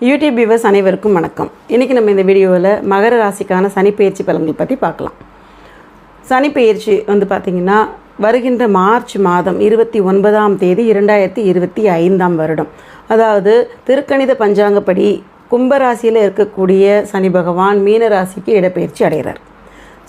YouTube viewers அனைவருக்கும் வணக்கம். இன்றைக்கி நம்ம இந்த வீடியோவில் மகர ராசிக்கான சனிப்பெயர்ச்சி பலன்கள் பற்றி பார்க்கலாம். சனிப்பெயர்ச்சி பார்த்திங்கன்னா வருகின்ற மார்ச் மாதம் 29ஆம் தேதி 2025ஆம் வருடம், அதாவது திருக்கணித பஞ்சாங்கப்படி கும்பராசியில் இருக்கக்கூடிய சனி பகவான் மீன ராசிக்கு இடப்பெயர்ச்சி அடைகிறார்.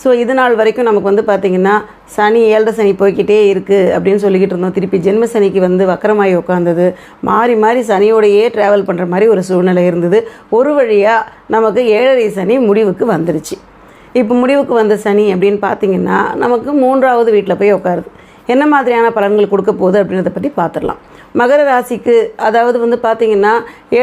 ஸோ இது நாள் வரைக்கும் நமக்கு பார்த்திங்கன்னா சனி 7 சனி போய்கிட்டே இருக்குது அப்படின்னு சொல்லிக்கிட்டு இருந்தோம். திருப்பி ஜென்ம சனிக்கு வக்கரமாகி உட்காந்தது, மாறி மாறி சனியோடையே ட்ராவல் பண்ணுற மாதிரி ஒரு சூழ்நிலை இருந்தது. ஒரு வழியாக நமக்கு 7 சனி முடிவுக்கு வந்துருச்சு. இப்போ முடிவுக்கு வந்த சனி அப்படின்னு பார்த்திங்கன்னா நமக்கு 3வது வீட்டில் போய் உட்காருது. என்ன மாதிரியான பலன்கள் கொடுக்க போகுது அப்படின்றத பற்றி பார்த்துடலாம். மகர ராசிக்கு அதாவது பார்த்திங்கன்னா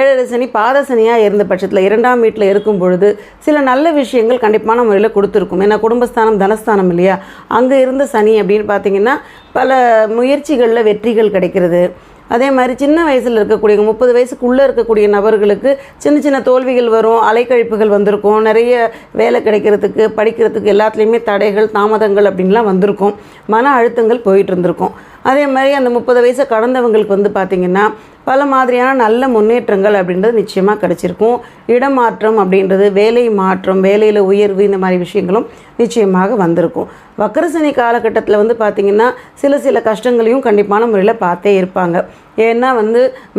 7 சனி பாத சனியாக இருந்த பட்சத்தில் 2ஆம் வீட்டில் இருக்கும் பொழுது சில நல்ல விஷயங்கள் கண்டிப்பான முறையில் கொடுத்துருக்கும். ஏன்னா குடும்பஸ்தானம் தனஸ்தானம் இல்லையா, அங்கே இருந்த சனி அப்படின்னு பார்த்திங்கன்னா பல முயற்சிகளில் வெற்றிகள் கிடைக்கிறது. அதே மாதிரி சின்ன வயசில் இருக்கக்கூடிய 30 வயசுக்குள்ளே இருக்கக்கூடிய நபர்களுக்கு சின்ன சின்ன தோல்விகள் வரும், அலைக்கழிப்புகள் வந்திருக்கும், நிறைய வேலை கிடைக்கிறதுக்கு படிக்கிறதுக்கு எல்லாத்துலேயுமே தடைகள் தாமதங்கள் அப்படின்லாம் வந்திருக்கும், மன அழுத்தங்கள் போயிட்டு இருந்திருக்கும். அதே மாதிரி அந்த 30 வயசை கடந்தவங்களுக்கு பார்த்திங்கன்னா பல மாதிரியான நல்ல முன்னேற்றங்கள் அப்படின்றது நிச்சயமாக கிடச்சிருக்கும். இடமாற்றம் அப்படின்றது, வேலை மாற்றம், வேலையில் உயர்வு, இந்த மாதிரி விஷயங்களும் நிச்சயமாக வந்திருக்கும். வக்கரசனி காலகட்டத்தில் பார்த்திங்கன்னா சில கஷ்டங்களையும் கண்டிப்பான முறையில் பார்த்தே இருப்பாங்க. ஏன்னா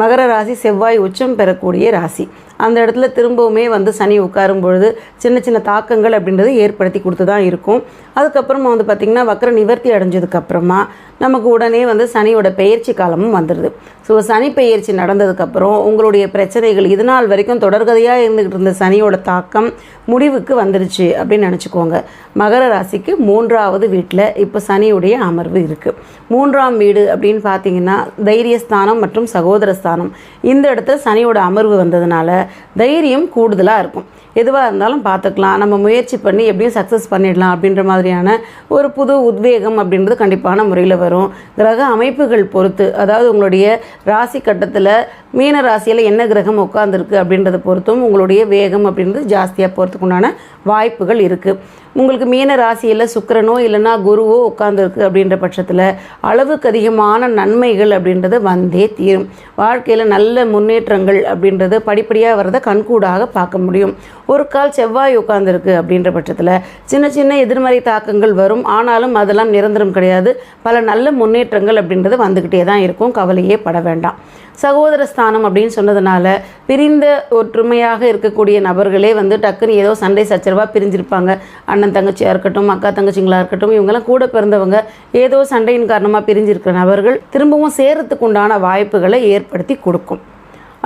மகர ராசி செவ்வாய் உச்சம் பெறக்கூடிய ராசி. அந்த இடத்துல திரும்பவுமே சனி உட்காரும் பொழுது சின்ன தாக்கங்கள் அப்படின்றது ஏற்படுத்தி கொடுத்து தான் இருக்கும். அதுக்கப்புறமா பார்த்திங்கன்னா வக்கர நிவர்த்தி அடைஞ்சதுக்கப்புறமா நமக்கு உடனே சனியோட பெயர்ச்சி காலமும் வந்துடுது. ஸோ சனி பெயர்ச்சி நடந்ததுக்கப்புறம் உங்களுடைய பிரச்சனைகள் இது நாள் வரைக்கும் தொடர்கதையாக இருந்துக்கிட்டு இருந்த சனியோட தாக்கம் முடிவுக்கு வந்துருச்சு அப்படின்னு நினச்சிக்கோங்க. மகர ராசிக்கு 3வது வீட்டில் இப்போ சனியுடைய அமர்வு இருக்குது. 3ஆம் வீடு அப்படின்னு பார்த்திங்கன்னா தைரியஸ்தானம் மற்றும் சகோதரஸ்தானம். இந்த இடத்துல சனியோட அமர்வு வந்ததுனால தைரியம் கூடுதலாக இருக்கும். எதுவாக இருந்தாலும் பார்த்துக்கலாம், நம்ம முயற்சி பண்ணி எப்படியும் சக்ஸஸ் பண்ணிடலாம் அப்படின்ற மாதிரியான ஒரு புது உத்வேகம் அப்படின்றது கண்டிப்பான முறையில் வரும். கிரக அமைப்புகள் பொறுத்து, அதாவது உங்களுடைய ராசி கட்டத்தில் மீன ராசியில் என்ன கிரகம் உட்காந்துருக்கு அப்படின்றத பொறுத்தும் உங்களுடைய வேகம் அப்படின்றது ஜாஸ்தியாக போகிறதுக்குண்டான வாய்ப்புகள் இருக்குது. உங்களுக்கு மீன ராசியில் சுக்கிரனோ இல்லைன்னா குருவோ உட்காந்துருக்கு அப்படின்ற பட்சத்தில் அளவுக்கு அதிகமான நன்மைகள் அப்படின்றது வந்தே தீரும். வாழ்க்கையில் நல்ல முன்னேற்றங்கள் அப்படின்றது படிப்படியாக வரதை கண்கூடாக பார்க்க முடியும். ஒரு கால் செவ்வாய் உட்காந்துருக்கு அப்படின்ற பட்சத்தில் சின்ன எதிர்மறை தாக்கங்கள் வரும். ஆனாலும் அதெல்லாம் நிரந்தரம் கிடையாது. பல நல்ல முன்னேற்றங்கள் அப்படின்றது வந்துக்கிட்டே தான் இருக்கும், கவலையே பட வேண்டாம். சகோதர ஸ்தானம் அப்படின்னு சொன்னதுனால பிரிந்த ஒற்றுமையாக இருக்கக்கூடிய நபர்களே டக்குன்னு ஏதோ சண்டை சச்சரவாக பிரிஞ்சிருப்பாங்க. அண்ணன் தங்கச்சியாக இருக்கட்டும், அக்கா தங்கச்சிங்களாக இருக்கட்டும், இவங்கெல்லாம் கூட பிறந்தவங்க ஏதோ சண்டையின் காரணமாக பிரிஞ்சிருக்கிற நபர்கள் திரும்பவும் சேரத்துக்கு உண்டான வாய்ப்புகளை ஏற்படுத்தி கொடுக்கும்.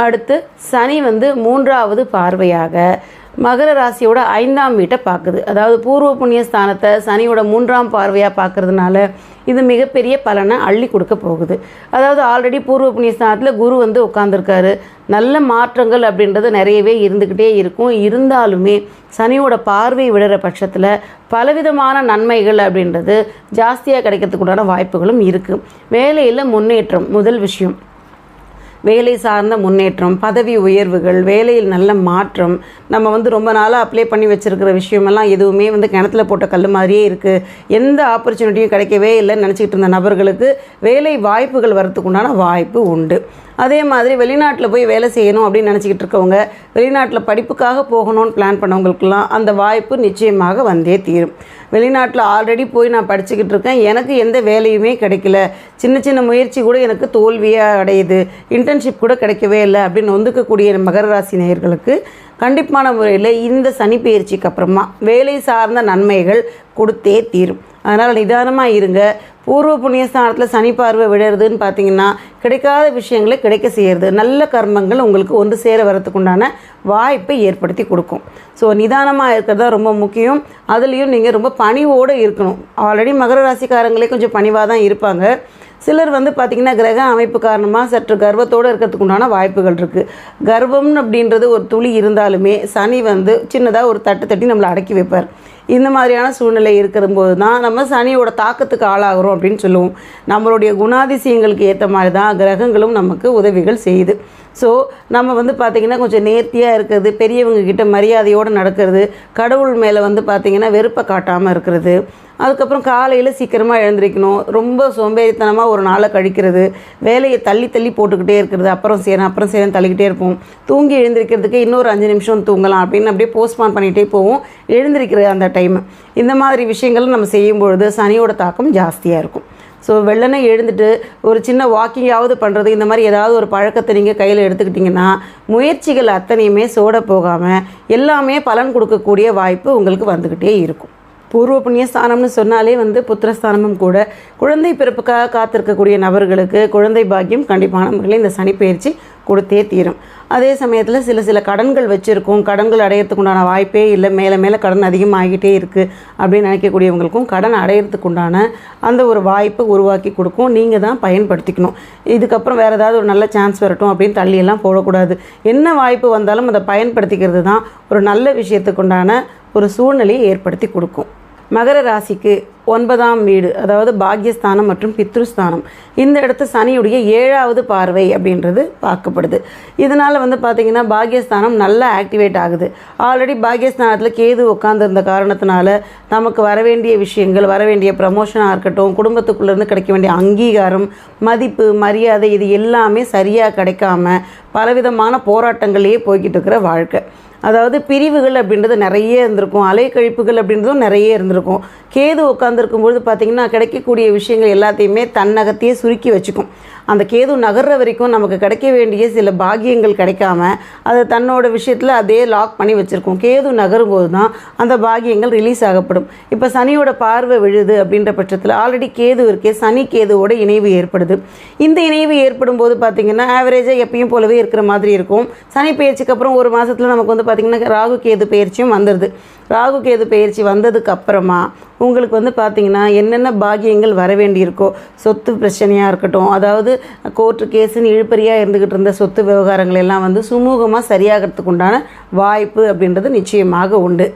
அடுத்து சனி 3வது பார்வையாக மகர ராசியோட 5ஆம் வீட்டை பார்க்குது. அதாவது பூர்வ புண்ணிய ஸ்தானத்தை சனியோட 3ஆம் பார்வையாக பார்க்கறதுனால இது மிகப்பெரிய பலனை அள்ளி கொடுக்க போகுது. அதாவது ஆல்ரெடி பூர்வ புண்ணிய ஸ்தானத்தில் குரு உட்காந்துருக்காரு. நல்ல மாற்றங்கள் அப்படின்றது நிறையவே இருந்துக்கிட்டே இருக்கும். இருந்தாலுமே சனியோட பார்வை விடுற பட்சத்தில் பலவிதமான நன்மைகள் அப்படின்றது ஜாஸ்தியாக கிடைக்கிறதுக்குண்டான வாய்ப்புகளும் இருக்குது. வேலையில் முன்னேற்றம் முதல் விஷயம். வேலை சார்ந்த முன்னேற்றம், பதவி உயர்வுகள், வேலையில் நல்ல மாற்றம். நம்ம ரொம்ப நாளாக அப்ளை பண்ணி வச்சுருக்கிற விஷயமெல்லாம் எதுவுமே கிணத்துல போட்ட கல் மாதிரியே இருக்குது, எந்த ஆப்பர்ச்சுனிட்டியும் கிடைக்கவே இல்லைன்னு நினச்சிக்கிட்டு இருந்த நபர்களுக்கு வேலை வாய்ப்புகள் வரத்துக்கு உண்டான வாய்ப்பு உண்டு. அதே மாதிரி வெளிநாட்டில் போய் வேலை செய்யணும் அப்படின்னு நினச்சிக்கிட்டு இருக்கவங்க, வெளிநாட்டில் படிப்புக்காக போகணும்னு பிளான் பண்ணவங்களுக்கெல்லாம் அந்த வாய்ப்பு நிச்சயமாக வந்தே தீரும். வெளிநாட்டில் ஆல்ரெடி போய் நான் படிச்சுக்கிட்டு இருக்கேன், எனக்கு எந்த வேலையுமே கிடைக்கல, சின்ன முயற்சி கூட எனக்கு தோல்வியாக அடையுது, இன்டர்ன்ஷிப் கூட கிடைக்கவே இல்லை அப்படின்னு ஒதுக்கக்கூடிய மகர ராசி நேயர்களுக்கு கண்டிப்பான முறையில் இந்த சனி பெயர்ச்சிக்கு அப்புறமா வேலை சார்ந்த நன்மைகள் கொடுத்தே தீரும். அதனால் நிதானமாக இருங்க. பூர்வ புண்ணியஸ்தானத்தில் சனி பார்வை விடுறதுன்னு பார்த்திங்கன்னா கிடைக்காத விஷயங்களை கிடைக்க செய்கிறது, நல்ல கர்மங்கள் உங்களுக்கு ஒன்று சேர வரத்துக்குண்டான வாய்ப்பை ஏற்படுத்தி கொடுக்கும். ஸோ நிதானமாக இருக்கிறது தான் ரொம்ப முக்கியம். அதுலேயும் நீங்கள் ரொம்ப பணிவோடு இருக்கணும். ஆல்ரெடி மகர ராசிக்காரங்களே கொஞ்சம் பணிவாக தான் இருப்பாங்க. சிலர் பார்த்திங்கன்னா கிரக அமைப்பு காரணமாக சற்று கர்வத்தோடு இருக்கிறதுக்கு உண்டான வாய்ப்புகள் இருக்குது. கர்வம் அப்படின்றது ஒரு துளி இருந்தாலுமே சனி சின்னதாக ஒரு தட்டி நம்மளை அடக்கி வைப்பார். இந்த மாதிரியான சூழ்நிலை இருக்கிறபோது தான் நம்ம சனியோட தாக்கத்துக்கு ஆளாகிறோம் அப்படின்னு சொல்லுவோம். நம்மளுடைய குணாதிசயங்களுக்கு ஏற்ற மாதிரி தான் கிரகங்களும் நமக்கு உதவிகள் செய்யுது. ஸோ நம்ம பார்த்திங்கன்னா கொஞ்சம் நேர்த்தியாக இருக்கிறது, பெரியவங்க கிட்ட மரியாதையோடு நடக்கிறது, கடவுள் மேலே பார்த்திங்கன்னா வெறுப்பை காட்டாமல் இருக்கிறது, அதுக்கப்புறம் காலையில் சீக்கிரமாக எழுந்திரிக்கணும். ரொம்ப சோம்பேறித்தனமாக ஒரு நாளை கழிக்கிறது, வேலையை தள்ளி தள்ளி போட்டுக்கிட்டே இருக்கிறது, அப்புறம் செய்யணும் தள்ளிக்கிட்டே இருப்போம். தூங்கி எழுந்திரிக்கிறதுக்கு இன்னொரு 5 நிமிஷம் தூங்கலாம் அப்படின்னு அப்படியே போஸ்ட்பான் பண்ணிகிட்டே போவோம் எழுந்திரிக்கிற அந்த டைமு. இந்த மாதிரி விஷயங்கள் நம்ம செய்யும்பொழுது சனியோட தாக்கம் ஜாஸ்தியாக இருக்கும். ஸோ வெள்ளனே எழுந்துட்டு ஒரு சின்ன வாக்கிங்காவது பண்ணுறது, இந்த மாதிரி ஏதாவது ஒரு பழக்கத்தை நீங்கள் கையில் எடுத்துக்கிட்டிங்கன்னா முயற்சிகள் அத்தனையுமே சோட போகாமல் எல்லாமே பலன் கொடுக்கக்கூடிய வாய்ப்பு உங்களுக்கு வந்துக்கிட்டே இருக்கும். பூர்வ புண்ணிய ஸ்தானம்னு சொன்னாலே புத்திரஸ்தானமும் கூட. குழந்தை பிறப்புக்காக காத்திருக்கக்கூடிய நபர்களுக்கு குழந்தை பாக்கியம் கண்டிப்பான முறையில் இந்த சனி பயிற்சி கொடுத்தே தீரும். அதே சமயத்தில் சில கடன்கள் வச்சுருக்கோம், கடன்கள் அடையிறதுக்கு உண்டான வாய்ப்பே இல்லை, மேலே கடன் அதிகமாகிட்டே இருக்குது அப்படின்னு நினைக்கக்கூடியவங்களுக்கும் கடன் அடையிறதுக்கு உண்டான அந்த ஒரு வாய்ப்பை உருவாக்கி கொடுக்கும். நீங்கள் தான் பயன்படுத்திக்கணும். இதுக்கப்புறம் வேறு ஏதாவது ஒரு நல்ல சான்ஸ் வரட்டும் அப்படின்னு தள்ளியெல்லாம் போடக்கூடாது. என்ன வாய்ப்பு வந்தாலும் அதை பயன்படுத்திக்கிறது தான் ஒரு நல்ல விஷயத்துக்கு உண்டான ஒரு சூழ்நிலையை ஏற்படுத்தி கொடுக்கும். மகர ராசிக்கு 9ஆம் வீடு, அதாவது பாக்யஸ்தானம் மற்றும் பித்ருஸ்தானம், இந்த இடத்து சனியுடைய 7வது பார்வை அப்படின்றது பார்க்கப்படுது. இதனால் பார்த்திங்கன்னா பாக்யஸ்தானம் நல்லா ஆக்டிவேட் ஆகுது. ஆல்ரெடி பாக்யஸ்தானத்தில் கேது உட்காந்துருந்த காரணத்தினால நமக்கு வரவேண்டிய விஷயங்கள், வரவேண்டிய ப்ரமோஷனாக இருக்கட்டும், குடும்பத்துக்குள்ளேருந்து கிடைக்க வேண்டிய அங்கீகாரம், மதிப்பு, மரியாதை, இது எல்லாமே சரியாக கிடைக்காம பலவிதமான போராட்டங்களையே போய்கிட்டு இருக்கிற வாழ்க்கை. அதாவது பிரிவுகள் அப்படின்றது நிறைய இருந்திருக்கும், அலைக்கழிப்புகள் அப்படின்றதும் நிறைய இருந்திருக்கும். கேது உட்காந்துருக்கும்பொழுது பார்த்திங்கன்னா கிடைக்கக்கூடிய விஷயங்கள் எல்லாத்தையுமே தன்னகத்தையே சுருக்கி வச்சுக்கும். அந்த கேது நகர்ற வரைக்கும் நமக்கு கிடைக்க வேண்டிய சில பாக்கியங்கள் கிடைக்காம அதை தன்னோட விஷயத்தில் அதே லாக் பண்ணி வச்சுருக்கோம். கேது நகரும்போது தான் அந்த பாக்கியங்கள் ரிலீஸ் ஆகப்படும். இப்போ சனியோட பார்வை விழுது அப்படின்ற பட்சத்தில் ஆல்ரெடி கேது இருக்கே, சனி கேதுவோட இணைவு ஏற்படுது. இந்த இணைவு ஏற்படும் போது பார்த்திங்கன்னா ஆவரேஜாக எப்பயும் போலவே இருக்கிற மாதிரி இருக்கும். சனி பயிற்சிக்கு அப்புறம் ஒரு மாதத்தில் நமக்கு பார்த்திங்கன்னா ராகு கேது பயிற்சியும் வந்துடுது. ராகு கேது பயிற்சி வந்ததுக்கு அப்புறமா உங்களுக்கு பார்த்திங்கன்னா என்னென்ன பாக்கியங்கள் வர வேண்டியிருக்கோ, சொத்து பிரச்சனையாக இருக்கட்டும், அதாவது கோர்ட்டு கேஸுன்னு இழுப்பறியாக இருந்துக்கிட்டு இருந்த சொத்து விவகாரங்கள் எல்லாம் சுமூகமாக சரியாகிறதுக்கு உண்டான வாய்ப்பு அப்படின்றது நிச்சயமாக உண்டு.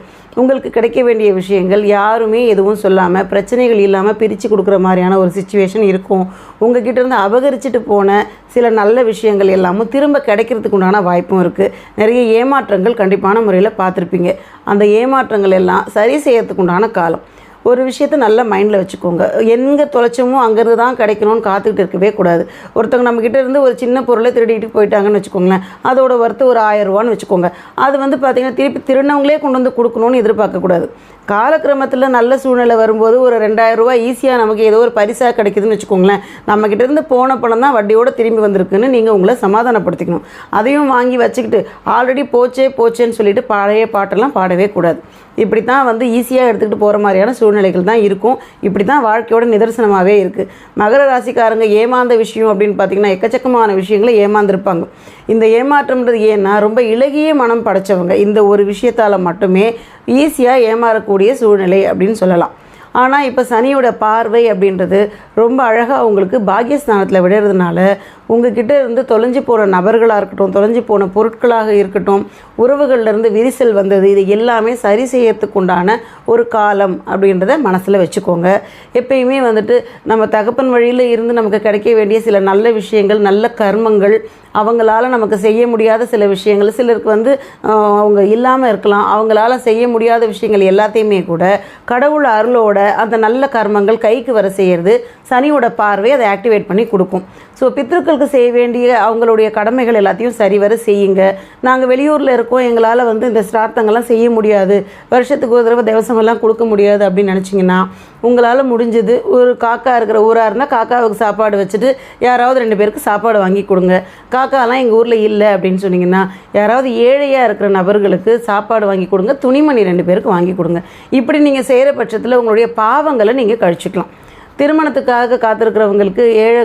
உங்களுக்கு கிடைக்க வேண்டிய விஷயங்கள் யாருமே எதுவும் சொல்லாமல் பிரச்சனைகள் இல்லாமல் பிரித்து கொடுக்குற மாதிரியான ஒரு சிச்சுவேஷன் இருக்கும். உங்ககிட்ட இருந்து அபகரிச்சுட்டு போன சில நல்ல விஷயங்கள் எல்லாமும் திரும்ப கிடைக்கிறதுக்கு உண்டான வாய்ப்பும் இருக்குது. நிறைய ஏமாற்றங்கள் கண்டிப்பான முறையில் பார்த்துருப்பீங்க. அந்த ஏமாற்றங்கள் எல்லாம் சரி செய்யறதுக்கு உண்டான காலம். ஒரு விஷயத்தை நல்லா மைண்டில் வச்சுக்கோங்க. எங்கே தொலைச்சமோ அங்கேருந்து தான் கிடைக்கணும்னு காத்துக்கிட்டு இருக்கவே கூடாது. ஒருத்தவங்க நம்மக்கிட்ட இருந்து ஒரு சின்ன பொருளை திருடிட்டு போயிட்டாங்கன்னு வச்சுக்கோங்களேன், அதோட ஒர்த்து ஒரு 1000 ரூபான்னு வச்சுக்கோங்க. அது பார்த்திங்கன்னா திருப்பி திருநவங்களே கொண்டு வந்து கொடுக்கணும்னு எதிர்பார்க்கக்கூடாது. காலக்கிரமத்தில் நல்ல சூழ்நிலை வரும்போது ஒரு 2000 ரூபா ஈஸியாக நமக்கு ஏதோ ஒரு பரிசாக கிடைக்குதுன்னு வச்சுக்கோங்களேன். நம்மக்கிட்ட இருந்து போன பணம் தான் வட்டியோடு திரும்பி வந்திருக்குன்னு நீங்கள் உங்களை சமாதானப்படுத்திக்கணும். அதையும் வாங்கி வச்சுக்கிட்டு ஆல்ரெடி போச்சேன்னு சொல்லிட்டு பழைய பாட்டெல்லாம் பாடவே கூடாது. இப்படி தான் ஈஸியாக எடுத்துக்கிட்டு போகிற மாதிரியான சூழ்நிலைகள் தான் இருக்கும். இப்படி தான் வாழ்க்கையோட நிதர்சனமாகவே இருக்குது. மகர ராசிக்காரங்க ஏமாந்த விஷயம் அப்படின்னு பார்த்திங்கன்னா எக்கச்சக்கமான விஷயங்களை ஏமாந்துருப்பாங்க. இந்த ஏமாற்றம்ன்றது ஏன்னா ரொம்ப இளகிய மனம் படைச்சவங்க இந்த ஒரு விஷயத்தால் மட்டுமே ஈஸியாக ஏமாறக்கூடிய சூழ்நிலை அப்படின்னு சொல்லலாம். ஆனால் இப்போ சனியோட பார்வை அப்படின்றது ரொம்ப அழகாக உங்களுக்கு பாக்யஸ்தானத்தில் விடுறதுனால உங்ககிட்ட இருந்து தொலைஞ்சு போகிற நபர்களாக இருக்கட்டும், தொலைஞ்சு போன பொருட்களாக இருக்கட்டும், உறவுகள்லேருந்து விரிசல் வந்தது, இது எல்லாமே சரி செய்யறதுக்கு உண்டான ஒரு காலம் அப்படின்றத மனசில் வச்சுக்கோங்க. எப்பயுமே நம்ம தகப்பன் வழியில் இருந்து நமக்கு கிடைக்க வேண்டிய சில நல்ல விஷயங்கள், நல்ல கர்மங்கள், அவங்களால நமக்கு செய்ய முடியாத சில விஷயங்கள், சிலருக்கு அவங்க இல்லாமல் இருக்கலாம், அவங்களால செய்ய முடியாத விஷயங்கள் எல்லாத்தையுமே கூட கடவுள் அருளோட அந்த நல்ல கர்மங்கள் கைக்கு வர செய்கிறது சனியோட பார்வை அதை ஆக்டிவேட் பண்ணி கொடுக்கும். ஸோ பித்ருக்களுக்கு செய்ய வேண்டிய அவங்களுடைய கடமைகள் எல்லாத்தையும் சரிவர செய்யுங்க. நாங்கள் வெளியூரில் இருக்கோம், எங்களால் இந்த சிரார்த்தங்கள்லாம் செய்ய முடியாது, வருஷத்துக்கு ஒரு தடவை தேவசமெல்லாம் கொடுக்க முடியாது அப்படின்னு நினச்சிங்கன்னா உங்களால் முடிஞ்சது ஒரு காக்கா இருக்கிற ஊராக இருந்தால் காக்காவுக்கு சாப்பாடு வச்சுட்டு யாராவது 2 பேருக்கு சாப்பாடு வாங்கி கொடுங்க. காக்காலாம் எங்கள் ஊரில் இல்லை அப்படின்னு சொன்னிங்கன்னா யாராவது ஏழையாக இருக்கிற நபர்களுக்கு சாப்பாடு வாங்கி கொடுங்க, துணிமணி 2 பேருக்கு வாங்கி கொடுங்க. இப்படி நீங்கள் செய்கிற பட்சத்தில் உங்களுடைய பாவங்களை நீங்கள் கழிச்சிக்கலாம். திருமணத்துக்காக காத்திருக்கிறவங்களுக்கு ஏழை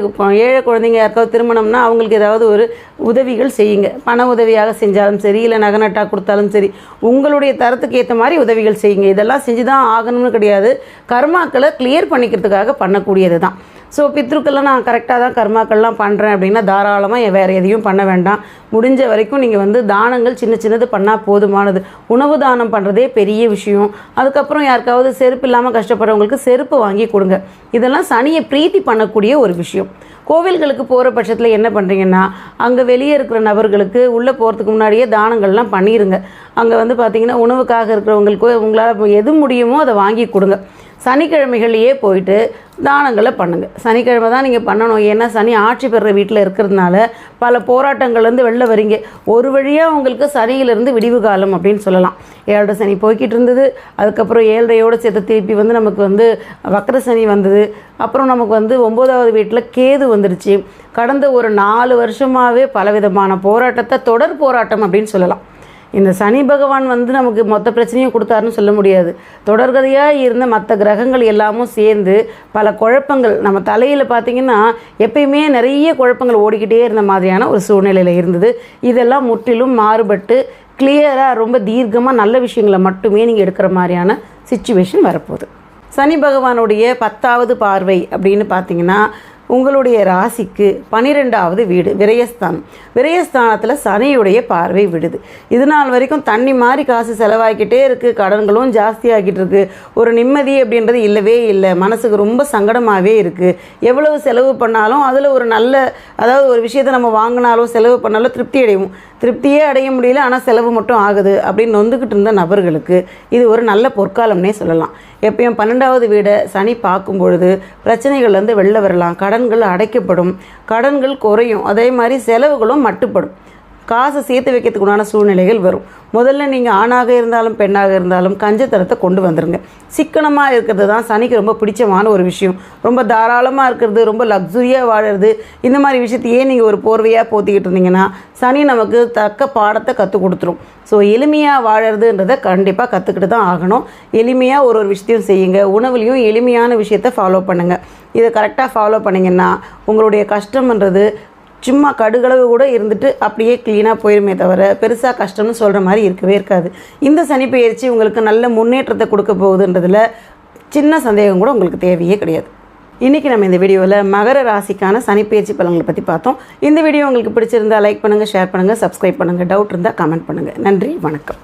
குழந்தைங்க யாருக்காவது திருமணம்னா அவங்களுக்கு ஏதாவது ஒரு உதவிகள் செய்யுங்க. பண உதவியாக செஞ்சாலும் சரி, இல்லை நகநட்டாக கொடுத்தாலும் சரி, உங்களுடைய தரத்துக்கு ஏற்ற மாதிரி உதவிகள் செய்யுங்க. இதெல்லாம் செஞ்சு தான் ஆகணும்னு கிடையாது, கர்மாக்களை கிளியர் பண்ணிக்கிறதுக்காக பண்ணக்கூடியது தான். ஸோ பித்ருக்கெல்லாம் நான் கரெக்டாக தான் கர்மாக்கள்லாம் பண்ணுறேன் அப்படின்னா தாராளமாக வேறு எதையும் பண்ண வேண்டாம். முடிஞ்ச வரைக்கும் நீங்கள் தானங்கள் சின்னது பண்ணால் போதுமானது. உணவு தானம் பண்ணுறதே பெரிய விஷயம். அதுக்கப்புறம் யாருக்காவது செருப்பு இல்லாமல் கஷ்டப்படுறவங்களுக்கு செருப்பு வாங்கி கொடுங்க. இதெல்லாம் சனியை பிரீத்தி பண்ணக்கூடிய ஒரு விஷயம். கோவில்களுக்கு போகிற பட்சத்தில் என்ன பண்ணுறீங்கன்னா அங்கே வெளியே இருக்கிற நபர்களுக்கு உள்ளே போகிறதுக்கு முன்னாடியே தானங்கள்லாம் பண்ணிடுங்க. அங்கே பார்த்திங்கன்னா உணவுக்காக இருக்கிறவங்களுக்கு உங்களால் எது முடியுமோ அதை வாங்கி கொடுங்க. சனிக்கிழமைகள்லேயே போயிட்டு தானங்களை பண்ணுங்கள். சனிக்கிழமை தான் நீங்கள் பண்ணணும். ஏன்னா சனி ஆட்சி பெறுற வீட்டில் இருக்கிறதுனால பல போராட்டங்கள்லேருந்து வெளில வரீங்க. ஒரு வழியாக உங்களுக்கு சனியிலிருந்து விடிவு காலம் அப்படின்னு சொல்லலாம். 7 சனி போய்கிட்டு இருந்தது. அதுக்கப்புறம் 7யோடு சேர்த்து திருப்பி நமக்கு வக்ர சனி வந்தது. அப்புறம் நமக்கு 9வது வீட்டில் கேது வந்துடுச்சு. கடந்த ஒரு 4 வருஷமாகவே பலவிதமான போராட்டத்தை தொடர் போராட்டம் அப்படின்னு சொல்லலாம். இந்த சனி பகவான் நமக்கு மொத்த பிரச்சனையும் கொடுத்தாருன்னு சொல்ல முடியாது. தொடர்கதையாக இருந்த மற்ற கிரகங்கள் எல்லாமும் சேர்ந்து பல குழப்பங்கள் நம்ம தலையில் பார்த்திங்கன்னா எப்பயுமே நிறைய குழப்பங்கள் ஓடிக்கிட்டே இருந்த மாதிரியான ஒரு சூழ்நிலையில் இருந்தது. இதெல்லாம் முற்றிலும் மாறுபட்டு கிளியராக ரொம்ப தீர்க்கமாக நல்ல விஷயங்களை மட்டுமே நீங்கள் எடுக்கிற மாதிரியான சிச்சுவேஷன் வரப்போகுது. சனி பகவானுடைய 10வது பார்வை அப்படின்னு பார்த்திங்கன்னா உங்களுடைய ராசிக்கு 12வது வீடு விரயஸ்தானம். விரயஸ்தானத்தில் சனியுடைய பார்வை விடுது. இது நாள் வரைக்கும் தண்ணி மாதிரி காசு செலவாகிக்கிட்டே இருக்குது. கடன்களும் ஜாஸ்தியாகிட்டு இருக்குது. ஒரு நிம்மதி அப்படின்றது இல்லவே இல்லை. மனசுக்கு ரொம்ப சங்கடமாகவே இருக்குது. எவ்வளவு செலவு பண்ணாலும் அதில் ஒரு அதாவது ஒரு விஷயத்தை நம்ம வாங்கினாலும் செலவு பண்ணாலும் திருப்தியே அடைய முடியல, ஆனால் செலவு மட்டும் ஆகுது அப்படின்னு நொந்துக்கிட்டு இருந்த நபர்களுக்கு இது ஒரு நல்ல பொற்காலம்னே சொல்லலாம். எப்பயும் 12வது வீடை சனி பார்க்கும் பொழுது பிரச்சனைகள்லேருந்து வெளில வரலாம். கடன்கள் அடைக்கப்படும், கடன்கள் குறையும், அதே மாதிரி செலவுகளும் மட்டுப்படும். காசை சேர்த்து வைக்கிறதுக்கு உண்டான சூழ்நிலைகள் வரும். முதல்ல நீங்கள் ஆணாக இருந்தாலும் பெண்ணாக இருந்தாலும் கஞ்சத்தனத்தை கொண்டு வந்துடுங்க. சிக்கனமாக இருக்கிறது தான் சனிக்கு ரொம்ப பிடிச்சமான ஒரு விஷயம். ரொம்ப தாராளமாக இருக்கிறது, ரொம்ப லக்ஸுரியாக வாழறது, இந்த மாதிரி விஷயத்தையே நீங்கள் ஒரு போர்வையாக போத்திக்கிட்டு இருந்தீங்கன்னா சனி நமக்கு தக்க பாடத்தை கற்றுக் கொடுத்துரும். ஸோ எளிமையாக வாழறதுன்றதை கண்டிப்பாக கற்றுக்கிட்டு தான் ஆகணும். எளிமையாக ஒரு விஷயத்தையும் செய்யுங்க. உணவுலையும் எளிமையான விஷயத்தை ஃபாலோ பண்ணுங்கள். இதை கரெக்டாக ஃபாலோ பண்ணிங்கன்னா உங்களுடைய கஷ்டம்ன்றது சும்மா கடுகளவு கூட இருந்துட்டு அப்படியே க்ளீனாக போயிருமே தவிர பெருசாக கஷ்டம்னு சொல்கிற மாதிரி இருக்கவே இருக்காது. இந்த சனிப்பெயர்ச்சி உங்களுக்கு நல்ல முன்னேற்றத்தை கொடுக்க போகுதுன்றதில் சின்ன சந்தேகம் கூட உங்களுக்கு தேவையே கிடையாது. இன்றைக்கி நம்ம இந்த வீடியோவில் மகர ராசிக்கான சனிப்பெயர்ச்சி பலன்களை பற்றி பார்த்தோம். இந்த வீடியோ உங்களுக்கு பிடிச்சிருந்தால் லைக் பண்ணுங்கள், ஷேர் பண்ணுங்கள், சப்ஸ்கிரைப் பண்ணுங்கள். டவுட் இருந்தால் கமெண்ட் பண்ணுங்கள். நன்றி, வணக்கம்.